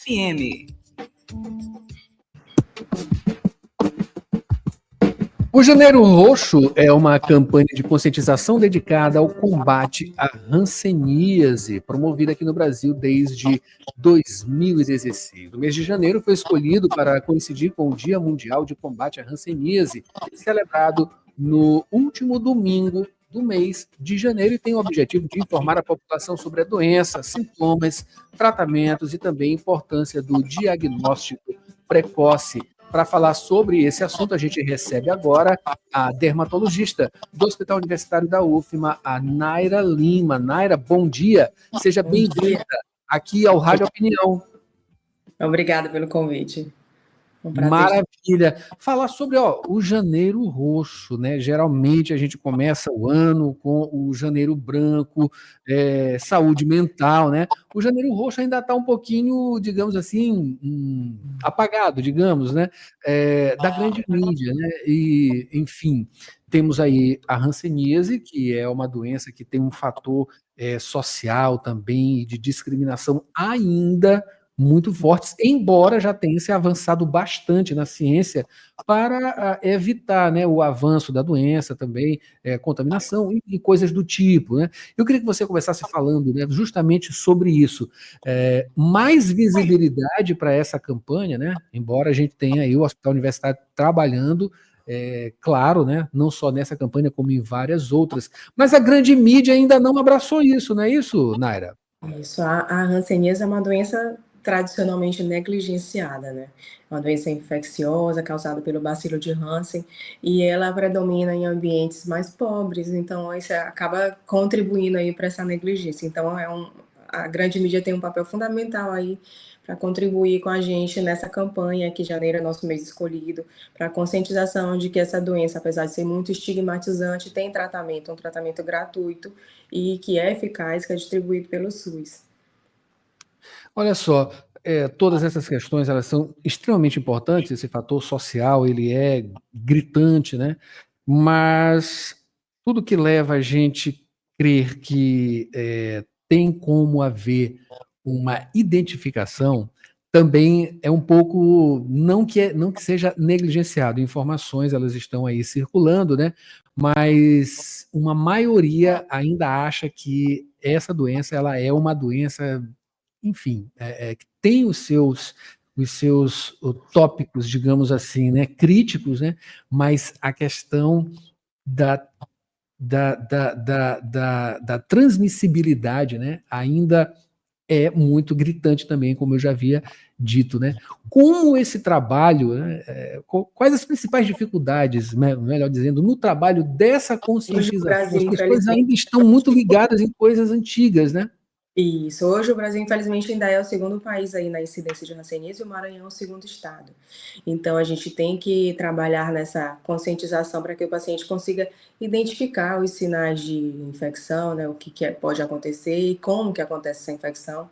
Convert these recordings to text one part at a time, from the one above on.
FM. O Janeiro Roxo é uma campanha de conscientização dedicada ao combate à hanseníase, promovida aqui no Brasil desde 2016. O mês de janeiro foi escolhido para coincidir com o Dia Mundial de Combate à Hanseníase, celebrado no último domingo do mês de janeiro, e tem o objetivo de informar a população sobre a doença, sintomas, tratamentos e também a importância do diagnóstico precoce. Para falar sobre esse assunto, a gente recebe agora a dermatologista do Hospital Universitário da UFMA, a Naira Lima. Naira, bom dia. Seja bem-vinda aqui ao Rádio Opinião. Obrigada pelo convite. Um prazer. Maravilha. Falar sobre o Janeiro Roxo, né? Geralmente a gente começa o ano com o Janeiro Branco, saúde mental, né? O Janeiro Roxo ainda está um pouquinho, digamos assim, apagado, digamos, né? Da grande mídia, né? E, enfim, temos aí a hanseníase, que é uma doença que tem um fator social também, de discriminação ainda muito fortes, embora já tenha se avançado bastante na ciência para evitar, né, o avanço da doença também, contaminação e coisas do tipo, né? Eu queria que você começasse falando, né, justamente sobre isso. Mais visibilidade para essa campanha, né? Embora a gente tenha aí o Hospital Universitário trabalhando, claro, né, não só nessa campanha, como em várias outras. Mas a grande mídia ainda não abraçou isso, não é isso, Naira? Isso, a hanseníase é uma doença tradicionalmente negligenciada, né? É uma doença infecciosa causada pelo bacilo de Hansen e ela predomina em ambientes mais pobres, então isso acaba contribuindo aí para essa negligência. Então a grande mídia tem um papel fundamental aí para contribuir com a gente nessa campanha, que janeiro é nosso mês escolhido, para a conscientização de que essa doença, apesar de ser muito estigmatizante, tem tratamento, um tratamento gratuito e que é eficaz, que é distribuído pelo SUS. Olha só, todas essas questões, elas são extremamente importantes, esse fator social, ele é gritante, né? Mas tudo que leva a gente crer que tem como haver uma identificação também é um pouco, não que seja negligenciado, informações elas estão aí circulando, né? Mas uma maioria ainda acha que essa doença ela é uma doença, enfim, que tem os seus tópicos, digamos assim, né, críticos, né, mas a questão da transmissibilidade, né, ainda é muito gritante também, como eu já havia dito, né? Como esse trabalho, né, quais as principais dificuldades, né, melhor dizendo, no trabalho dessa conscientização? As pessoas ainda estão muito ligadas em coisas antigas, né? Isso. Hoje o Brasil, infelizmente, ainda é o segundo país aí na incidência de hanseníase e o Maranhão é o segundo estado. Então, a gente tem que trabalhar nessa conscientização para que o paciente consiga identificar os sinais de infecção, né, o que pode acontecer e como que acontece essa infecção.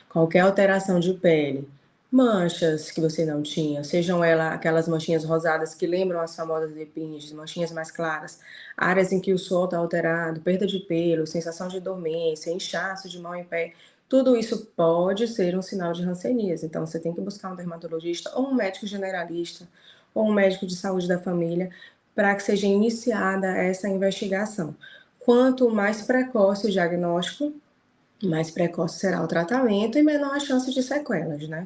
Qualquer alteração de pele, manchas que você não tinha, sejam elas aquelas manchinhas rosadas que lembram as famosas epíneas, manchinhas mais claras, áreas em que o suor está alterado, perda de pelo, sensação de dormência, inchaço de mão e pé, tudo isso pode ser um sinal de hanseníase. Então, você tem que buscar um dermatologista ou um médico generalista ou um médico de saúde da família para que seja iniciada essa investigação. Quanto mais precoce o diagnóstico, mais precoce será o tratamento e menor a chance de sequelas, né?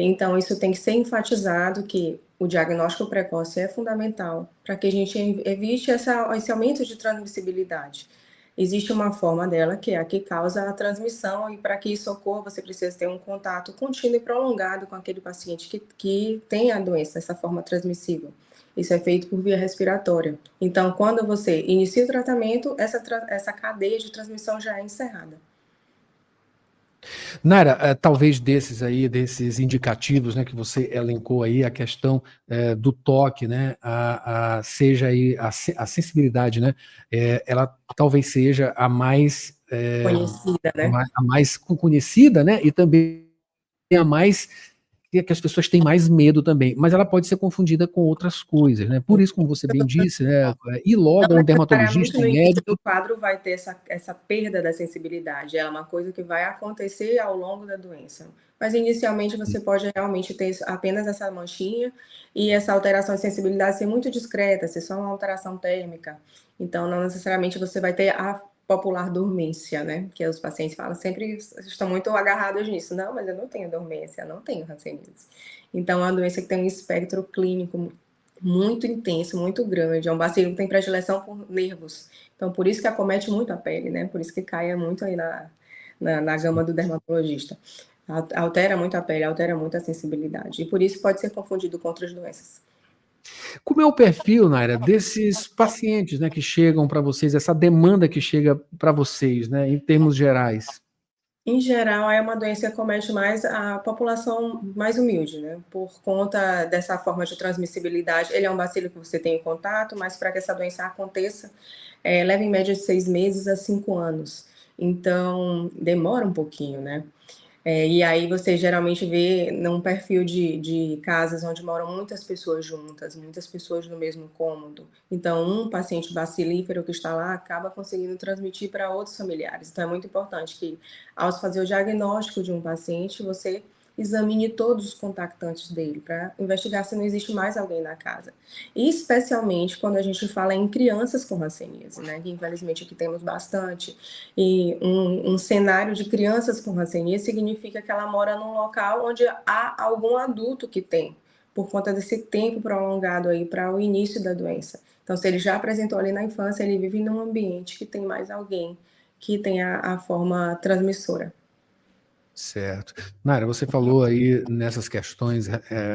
Então, isso tem que ser enfatizado, que o diagnóstico precoce é fundamental para que a gente evite esse aumento de transmissibilidade. Existe uma forma dela, que é a que causa a transmissão, e para que isso ocorra, você precisa ter um contato contínuo e prolongado com aquele paciente que tem a doença, essa forma transmissível. Isso é feito por via respiratória. Então, quando você inicia o tratamento, essa cadeia de transmissão já é encerrada. Naira, talvez desses indicativos, né, que você elencou aí, a questão do toque, né, seja aí a sensibilidade, né, ela talvez seja a mais conhecida, né? A mais conhecida, né, e também a mais que as pessoas têm mais medo também, mas ela pode ser confundida com outras coisas, né? Por isso, como você bem disse, né, ir logo a um dermatologista, um médico. O quadro vai ter essa perda da sensibilidade, é uma coisa que vai acontecer ao longo da doença. mas inicialmente você pode realmente ter apenas essa manchinha e essa alteração de sensibilidade ser muito discreta, ser só uma alteração térmica. Então, não necessariamente você vai ter a popular dormência, né? Que os pacientes falam, sempre estão muito agarrados nisso. Não, mas eu não tenho dormência, não tenho hanseníase. Então, é uma doença que tem um espectro clínico muito intenso, muito grande. É um bacilo que tem predileção por nervos. Então, por isso que acomete muito a pele, né? Por isso que cai muito aí na gama do dermatologista. Altera muito a pele, altera muito a sensibilidade. E por isso pode ser confundido com outras doenças. Como é o perfil, Naira, desses pacientes, né, que chegam para vocês, essa demanda que chega para vocês, né, em termos gerais? Em geral, é uma doença que acomete mais a população mais humilde, né? Por conta dessa forma de transmissibilidade. Ele é um bacilo que você tem em contato, mas para que essa doença aconteça, leva em média de 6 meses a 5 anos. Então, demora um pouquinho, né? E aí você geralmente vê num perfil de casas onde moram muitas pessoas juntas, muitas pessoas no mesmo cômodo. Então, um paciente bacilífero que está lá acaba conseguindo transmitir para outros familiares. Então, é muito importante que, ao fazer o diagnóstico de um paciente, você examine todos os contactantes dele para investigar se não existe mais alguém na casa. E especialmente quando a gente fala em crianças com hanseníase, né? Que infelizmente aqui temos bastante. E um cenário de crianças com hanseníase significa que ela mora num local onde há algum adulto que tem, por conta desse tempo prolongado aí para o início da doença. Então, se ele já apresentou ali na infância, ele vive num ambiente que tem mais alguém que tem a forma transmissora. Certo. Naira, você falou aí nessas questões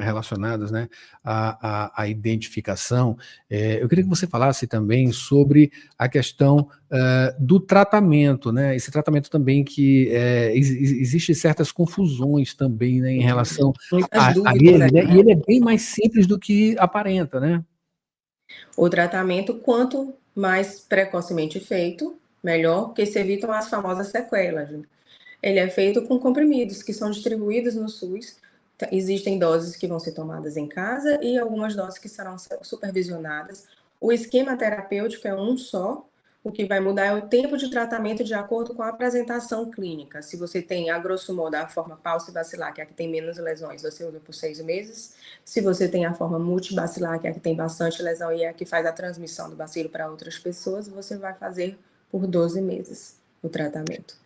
relacionadas, né, à identificação. Eu queria que você falasse também sobre a questão do tratamento, né? Esse tratamento também que existe certas confusões também, né, em relação Muitas a dúvidas, ele, né? E né? ele é bem mais simples do que aparenta, né? O tratamento, quanto mais precocemente feito, melhor, porque se evitam as famosas sequelas. Ele é feito com comprimidos que são distribuídos no SUS. Existem doses que vão ser tomadas em casa e algumas doses que serão supervisionadas. O esquema terapêutico é um só. O que vai mudar é o tempo de tratamento de acordo com a apresentação clínica. Se você tem, a grosso modo, a forma paucibacilar, que é a que tem menos lesões, você usa por 6 meses. Se você tem a forma multibacilar, que é a que tem bastante lesão e é a que faz a transmissão do bacilo para outras pessoas, você vai fazer por 12 meses o tratamento.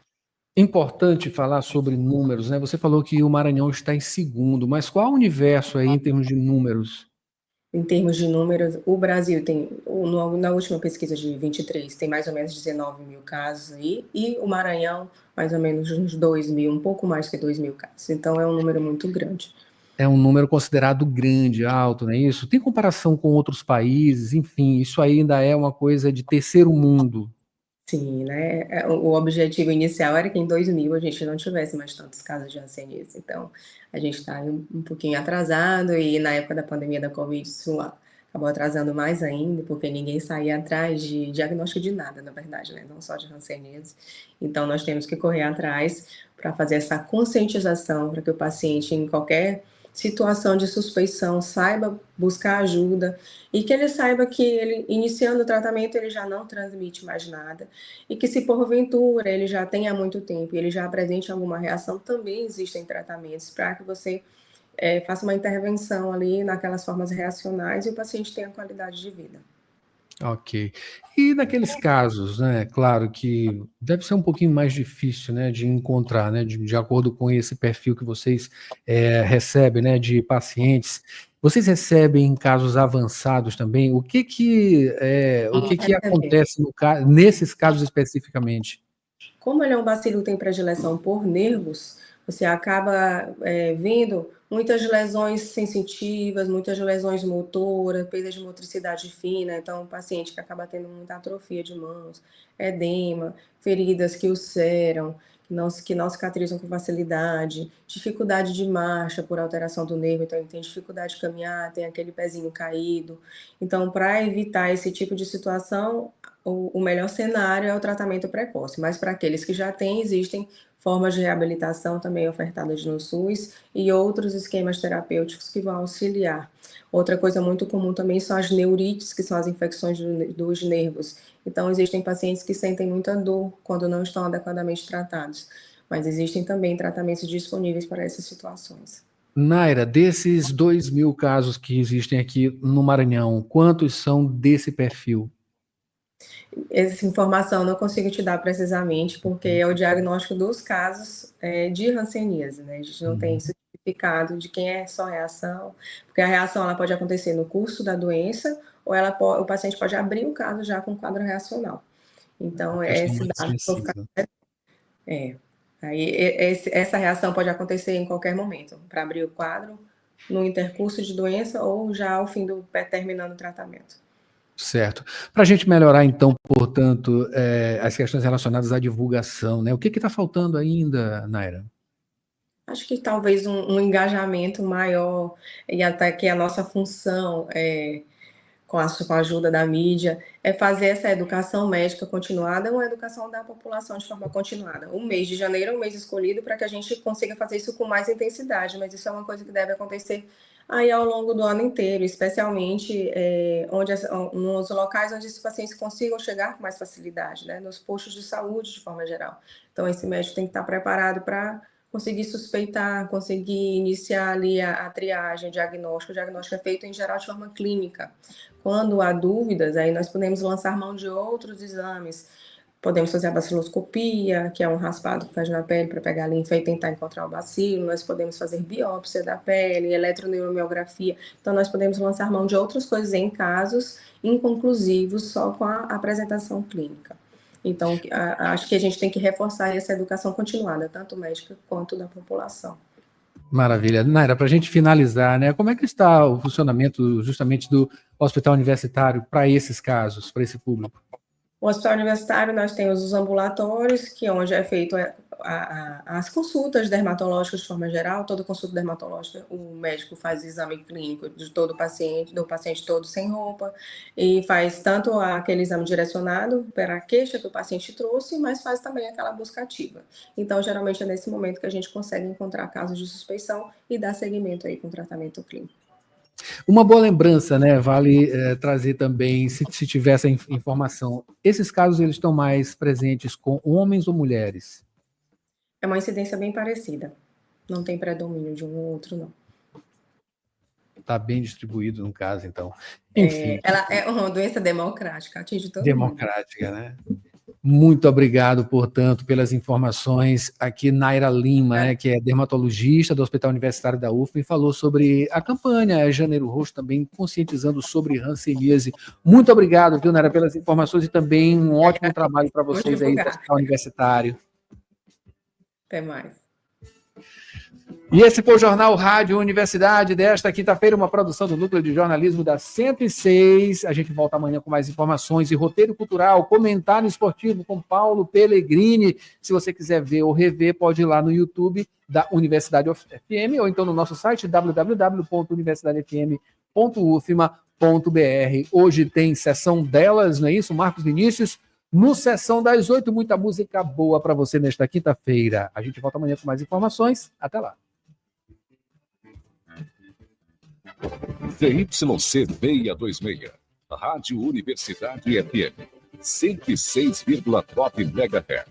Importante falar sobre números, né? Você falou que o Maranhão está em segundo, mas qual o universo aí em termos de números? Em termos de números, o Brasil tem, na última pesquisa de 23, tem mais ou menos 19 mil casos aí, e o Maranhão, mais ou menos uns 2 mil, um pouco mais que 2 mil casos. Então, é um número muito grande. É um número considerado grande, alto, não é isso? Tem comparação com outros países, enfim, isso ainda é uma coisa de terceiro mundo. Sim, né? O objetivo inicial era que em 2000 a gente não tivesse mais tantos casos de hanseníase. Então, a gente está um pouquinho atrasado e na época da pandemia da Covid isso acabou atrasando mais ainda, porque ninguém saía atrás de diagnóstico de nada, na verdade, né? Não só de hanseníase. Então, nós temos que correr atrás para fazer essa conscientização, para que o paciente, em qualquer situação de suspeição, saiba buscar ajuda e que ele saiba que ele, iniciando o tratamento, ele já não transmite mais nada e que se porventura ele já tem há muito tempo e ele já apresente alguma reação, também existem tratamentos para que você faça uma intervenção ali naquelas formas reacionais e o paciente tenha qualidade de vida. Ok. E naqueles casos, né, claro que deve ser um pouquinho mais difícil, né, de encontrar, né, de acordo com esse perfil que vocês recebem, né, de pacientes, vocês recebem em casos avançados também? O que que acontece nesses casos especificamente? Como ele é um bacilo que tem predileção por nervos, você acaba vendo muitas lesões sensitivas, muitas lesões motoras, perda de motricidade fina, então um paciente que acaba tendo muita atrofia de mãos, edema, feridas que ulceram, que não cicatrizam com facilidade, dificuldade de marcha por alteração do nervo, então ele tem dificuldade de caminhar, tem aquele pezinho caído. Então, para evitar esse tipo de situação, o melhor cenário é o tratamento precoce, mas para aqueles que já têm, existem formas de reabilitação também ofertadas no SUS e outros esquemas terapêuticos que vão auxiliar. Outra coisa muito comum também são as neurites, que são as infecções dos nervos. Então, existem pacientes que sentem muita dor quando não estão adequadamente tratados. mas existem também tratamentos disponíveis para essas situações. Naira, desses 2.000 casos que existem aqui no Maranhão, quantos são desse perfil? Essa informação eu não consigo te dar precisamente, porque é o diagnóstico dos casos de hanseníase, né? A gente não tem certificado de quem é só reação, porque a reação ela pode acontecer no curso da doença, ou o paciente pode abrir o caso já com quadro reacional. Então, esse dado essa reação pode acontecer em qualquer momento, para abrir o quadro, no intercurso de doença ou já ao fim terminando o tratamento. Certo. Para a gente melhorar, então, portanto, as questões relacionadas à divulgação, né? O que está faltando ainda, Naira? Acho que talvez um engajamento maior, e até que a nossa função, com a ajuda da mídia, é fazer essa educação médica continuada, uma educação da população de forma continuada. O mês de janeiro é um mês escolhido para que a gente consiga fazer isso com mais intensidade, mas isso é uma coisa que deve acontecer aí ao longo do ano inteiro, especialmente nos locais onde esses pacientes consigam chegar com mais facilidade, né? Nos postos de saúde de forma geral. Então, esse médico tem que estar preparado para conseguir suspeitar, conseguir iniciar ali a triagem, o diagnóstico. O diagnóstico é feito, em geral, de forma clínica. Quando há dúvidas, aí nós podemos lançar mão de outros exames. Podemos fazer a baciloscopia, que é um raspado que faz na pele para pegar a linfa e tentar encontrar o bacilo. Nós podemos fazer biópsia da pele, eletroneuromiografia. Então, nós podemos lançar mão de outras coisas em casos inconclusivos só com a apresentação clínica. Então, acho que a gente tem que reforçar essa educação continuada, tanto médica quanto da população. Maravilha. Naira, para a gente finalizar, né, como é que está o funcionamento justamente do hospital universitário para esses casos, para esse público? O hospital universitário, nós temos os ambulatórios, que é onde é feito as consultas dermatológicas de forma geral. Toda consulta dermatológica, o médico faz o exame clínico de todo paciente, do paciente todo sem roupa, e faz tanto aquele exame direcionado para a queixa que o paciente trouxe, mas faz também aquela busca ativa. Então, geralmente é nesse momento que a gente consegue encontrar casos de suspeição e dar seguimento aí com o tratamento clínico. Uma boa lembrança, né? Vale trazer também, se tiver essa informação. Esses casos, eles estão mais presentes com homens ou mulheres? É uma incidência bem parecida. Não tem predomínio de um ou outro, não. Está bem distribuído, no caso, então. Enfim. Ela é uma doença democrática, atinge todo mundo. Democrática, né? Muito obrigado, portanto, pelas informações. Aqui, Naira Lima, né, que é dermatologista do Hospital Universitário da UFBA, e falou sobre a campanha Janeiro Roxo, também conscientizando sobre hanseníase. Muito obrigado, viu, Naira, pelas informações e também um ótimo trabalho para vocês aí do Hospital Universitário. Até mais. E esse foi o Jornal Rádio Universidade desta quinta-feira, uma produção do Núcleo de Jornalismo da 106. A gente volta amanhã com mais informações e roteiro cultural, comentário esportivo com Paulo Pellegrini. Se você quiser ver ou rever, pode ir lá no YouTube da Universidade FM ou então no nosso site www.universidadefm.ufma.br. Hoje tem sessão delas, não é isso, Marcos Vinícius? No Sessão das 8, muita música boa para você nesta quinta-feira. A gente volta amanhã com mais informações. Até lá. ZYC 626, Rádio Universidade FM, 106,9 MHz.